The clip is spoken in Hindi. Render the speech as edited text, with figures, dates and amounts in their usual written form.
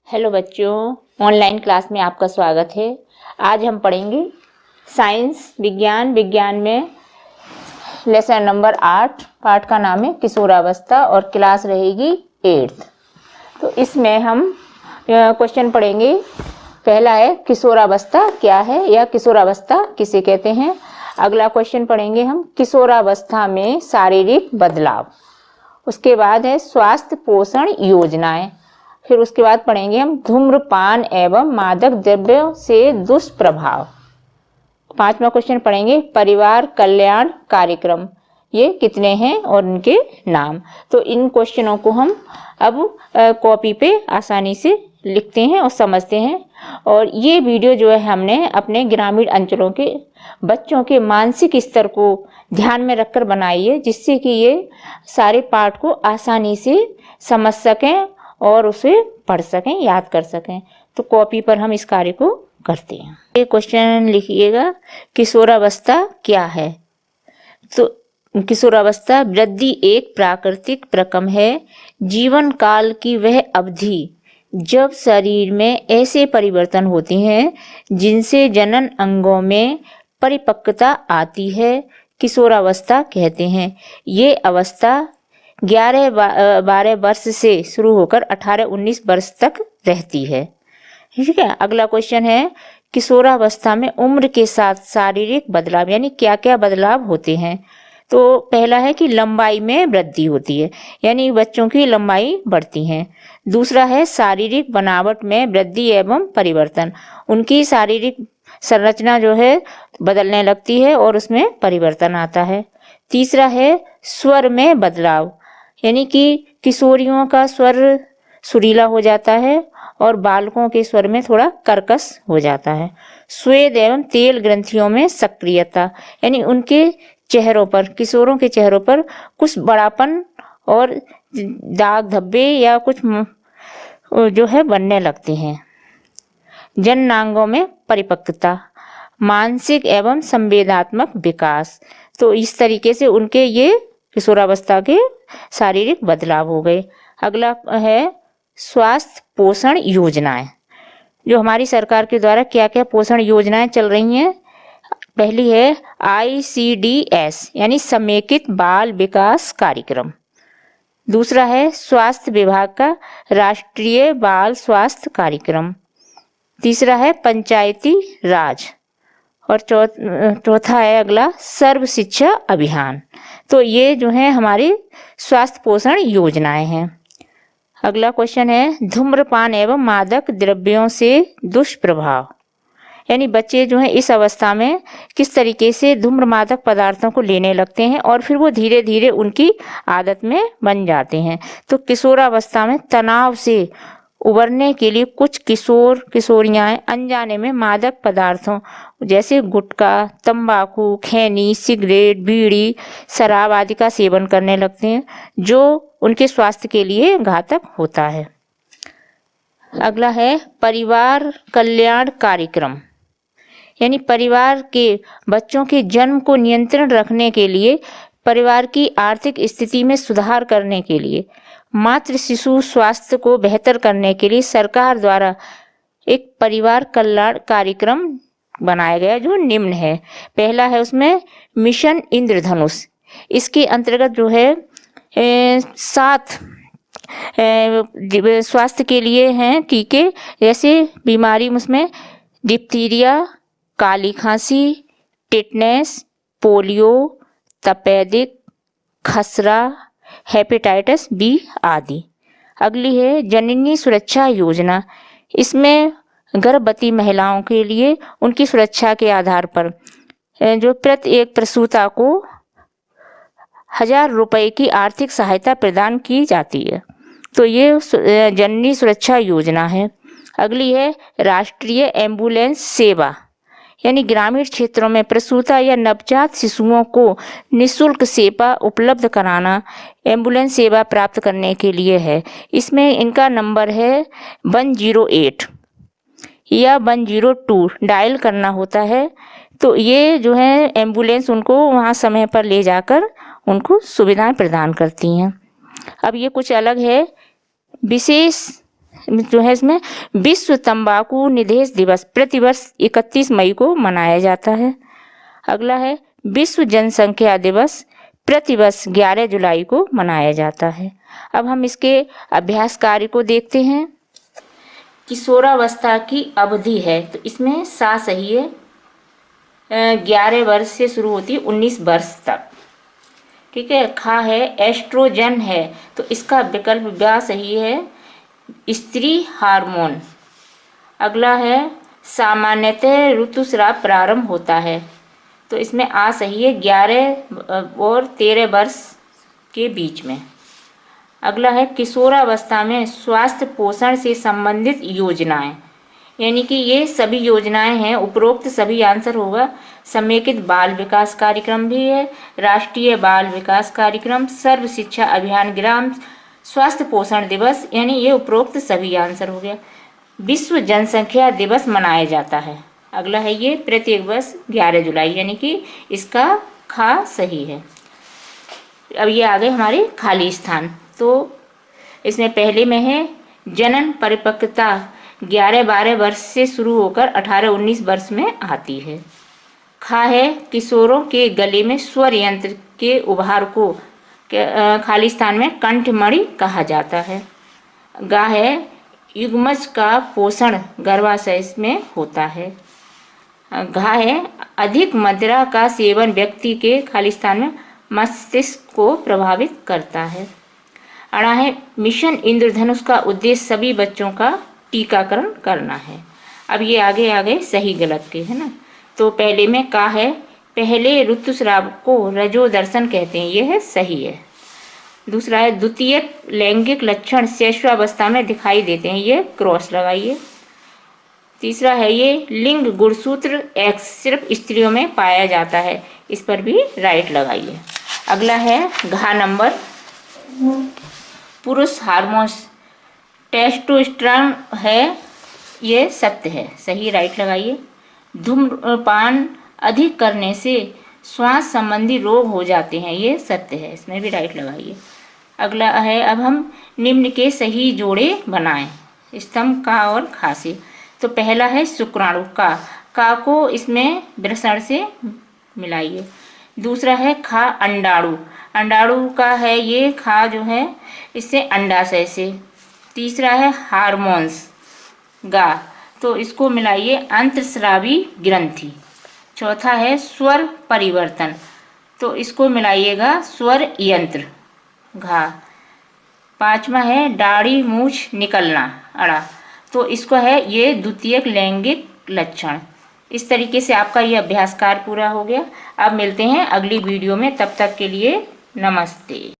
हेलो बच्चों, ऑनलाइन क्लास में आपका स्वागत है। आज हम पढ़ेंगे साइंस विज्ञान में लेसन नंबर 8। पाठ का नाम है किशोरावस्था और क्लास रहेगी 8th। तो इसमें हम क्वेश्चन पढ़ेंगे। पहला है किशोरावस्था क्या है या किशोरावस्था किसे कहते हैं। अगला क्वेश्चन पढ़ेंगे हम किशोरावस्था में शारीरिक बदलाव। उसके बाद है स्वास्थ्य पोषण योजनाएं। फिर उसके बाद पढ़ेंगे हम धूम्रपान एवं मादक द्रव्यों से दुष्प्रभाव। पांचवा क्वेश्चन पढ़ेंगे परिवार कल्याण कार्यक्रम, ये कितने हैं और इनके नाम। तो इन क्वेश्चनों को हम अब कॉपी पे आसानी से लिखते हैं और समझते हैं। और ये वीडियो जो है हमने अपने ग्रामीण अंचलों के बच्चों के मानसिक स्तर को ध्यान में रखकर बनाई है, जिससे कि ये सारे पाठ को आसानी से समझ सकें और उसे पढ़ सकें, याद कर सकें। तो कॉपी पर हम इस कार्य को करते हैं। ये क्वेश्चन लिखिएगा, किशोरावस्था क्या है। तो किशोरावस्था वृद्धि एक प्राकृतिक प्रक्रम है, जीवन काल की वह अवधि जब शरीर में ऐसे परिवर्तन होते हैं जिनसे जनन अंगों में परिपक्वता आती है, किशोरावस्था कहते हैं। ये अवस्था 11-12 वर्ष से शुरू होकर 18-19 वर्ष तक रहती है। ठीक है। अगला क्वेश्चन है किशोरावस्था में उम्र के साथ शारीरिक बदलाव, यानी क्या क्या बदलाव होते हैं। तो पहला है कि लंबाई में वृद्धि होती है, यानी बच्चों की लंबाई बढ़ती है। दूसरा है शारीरिक बनावट में वृद्धि एवं परिवर्तन, उनकी शारीरिक संरचना जो है बदलने लगती है और उसमें परिवर्तन आता है। तीसरा है स्वर में बदलाव, यानी कि किशोरियों का स्वर सुरीला हो जाता है और बालकों के स्वर में थोड़ा कर्कश हो जाता है। स्वेद एवं तेल ग्रंथियों में सक्रियता, यानी उनके चेहरों पर, किशोरों के चेहरों पर कुछ बड़ापन और दाग धब्बे या कुछ जो है बनने लगते हैं। जननांगों में परिपक्वता, मानसिक एवं संवेदनात्मक विकास। तो इस तरीके से उनके ये किशोरावस्था के शारीरिक बदलाव हो गए। अगला है स्वास्थ्य पोषण योजनाएं, जो हमारी सरकार के द्वारा क्या क्या पोषण योजनाएं चल रही हैं। पहली है ICDS, यानी समेकित बाल विकास कार्यक्रम। दूसरा है स्वास्थ्य विभाग का राष्ट्रीय बाल स्वास्थ्य कार्यक्रम। तीसरा है पंचायती राज और चौथा है अगला सर्व शिक्षा अभियान। तो ये जो है हमारी स्वास्थ्य पोषण योजनाएं हैं। अगला क्वेश्चन है धूम्रपान एवं मादक द्रव्यों से दुष्प्रभाव, यानी बच्चे जो हैं इस अवस्था में किस तरीके से धूम्र मादक पदार्थों को लेने लगते हैं और फिर वो धीरे धीरे उनकी आदत में बन जाते हैं। तो किशोरावस्था में तनाव से उबरने के लिए कुछ किशोर किशोरियां अनजाने में मादक पदार्थों जैसे गुटखा, तंबाकू, खैनी, सिगरेट, बीड़ी, शराब आदि का सेवन करने लगते हैं, जो उनके स्वास्थ्य के लिए घातक होता है। अगला है परिवार कल्याण कार्यक्रम, यानी परिवार के बच्चों के जन्म को नियंत्रण रखने के लिए, परिवार की आर्थिक स्थिति में सुधार करने के लिए, मातृ शिशु स्वास्थ्य को बेहतर करने के लिए सरकार द्वारा एक परिवार कल्याण कार्यक्रम बनाया गया, जो निम्न है। पहला है उसमें मिशन इंद्रधनुष। इसके अंतर्गत जो है 7 स्वास्थ्य के लिए हैं टीके, जैसे बीमारी उसमें डिप्थीरिया, काली खांसी, टिटनेस, पोलियो, तपेदिक, खसरा, हेपेटाइटिस बी आदि। अगली है जननी सुरक्षा योजना। इसमें गर्भवती महिलाओं के लिए उनकी सुरक्षा के आधार पर जो प्रत्येक प्रसूता को 1000 रुपये की आर्थिक सहायता प्रदान की जाती है। तो ये जननी सुरक्षा योजना है। अगली है राष्ट्रीय एम्बुलेंस सेवा, यानी ग्रामीण क्षेत्रों में प्रसूता या नवजात शिशुओं को निःशुल्क सेवा उपलब्ध कराना एम्बुलेंस सेवा प्राप्त करने के लिए है। इसमें इनका नंबर है 108 या 102 डायल करना होता है। तो ये जो है एम्बुलेंस उनको वहाँ समय पर ले जाकर उनको सुविधाएं प्रदान करती हैं। अब ये कुछ अलग है, विशेष जो है इसमें विश्व तंबाकू निषेध दिवस प्रतिवर्ष 31 मई को मनाया जाता है। अगला है विश्व जनसंख्या दिवस प्रतिवर्ष 11 जुलाई को मनाया जाता है। अब हम इसके अभ्यास कार्य को देखते हैं। किशोरावस्था की अवधि है तो इसमें सा सही है, 11 वर्ष से शुरू होती है 19 वर्ष तक। ठीक है। खा है एस्ट्रोजन है तो इसका विकल्प ब्या सही है, स्त्री हार्मोन। अगला है सामान्यतः ऋतुस्राव प्रारंभ होता है तो इसमें आ सही है, 11 और 13 वर्ष के बीच में। अगला है किशोरावस्था में स्वास्थ्य पोषण से संबंधित योजनाएं, यानी कि ये सभी योजनाएं हैं, उपरोक्त सभी आंसर होगा। समेकित बाल विकास कार्यक्रम भी है, राष्ट्रीय बाल विकास कार्यक्रम, सर्व शिक्षा अभियान, ग्राम स्वास्थ्य पोषण दिवस, यानी ये उपरोक्त सभी आंसर हो गया। विश्व जनसंख्या दिवस मनाया जाता है, अगला है ये प्रत्येक वर्ष 11 जुलाई, यानी कि इसका खा सही है। अब ये आ गए हमारे खाली स्थान। तो इसमें पहले में है जनन परिपक्वता 11-12 वर्ष से शुरू होकर 18-19 वर्ष में आती है। खा है किशोरों के गले में स्वर यंत्र के उभार को खाली स्थान में कंठमणि कहा जाता है। गा है युग्मज का पोषण गर्भाशय में होता है। घा है अधिक मदिरा का सेवन व्यक्ति के खाली स्थान में मस्तिष्क को प्रभावित करता है। अड़ा है मिशन इंद्रधनुष का उद्देश्य सभी बच्चों का टीकाकरण करना है। अब ये आगे सही गलत के है ना। तो पहले में का है पहले ऋतुस्राव को रजो दर्शन कहते हैं, ये है सही है। दूसरा है द्वितीय लैंगिक लक्षण शैशवावस्था में दिखाई देते हैं, ये क्रॉस लगाइए। तीसरा है ये लिंग गुणसूत्र एक्स सिर्फ स्त्रियों में पाया जाता है, इस पर भी राइट लगाइए। अगला है घा नंबर पुरुष हार्मोन टेस्टोस्टेरोन है, ये सत्य है, सही राइट लगाइए। धूम्रपान अधिक करने से श्वास संबंधी रोग हो जाते हैं, ये सत्य है, इसमें भी राइट लगाइए। अगला है अब हम निम्न के सही जोड़े बनाएं स्तंभ का और खा से। तो पहला है शुक्राणु का को इसमें वृषण से मिलाइए। दूसरा है खा अंडाणु का है, ये खा जो है इससे अंडाशय से। तीसरा है हार्मोन्स गा, तो इसको मिलाइए अंतःस्रावी ग्रंथि। चौथा है स्वर परिवर्तन, तो इसको मिलाइएगा स्वर यंत्र घा। पांचवा है दाढ़ी मूछ निकलना अड़ा, तो इसको है ये द्वितीयक लैंगिक लक्षण। इस तरीके से आपका ये अभ्यास कार्य पूरा हो गया। अब मिलते हैं अगली वीडियो में, तब तक के लिए नमस्ते।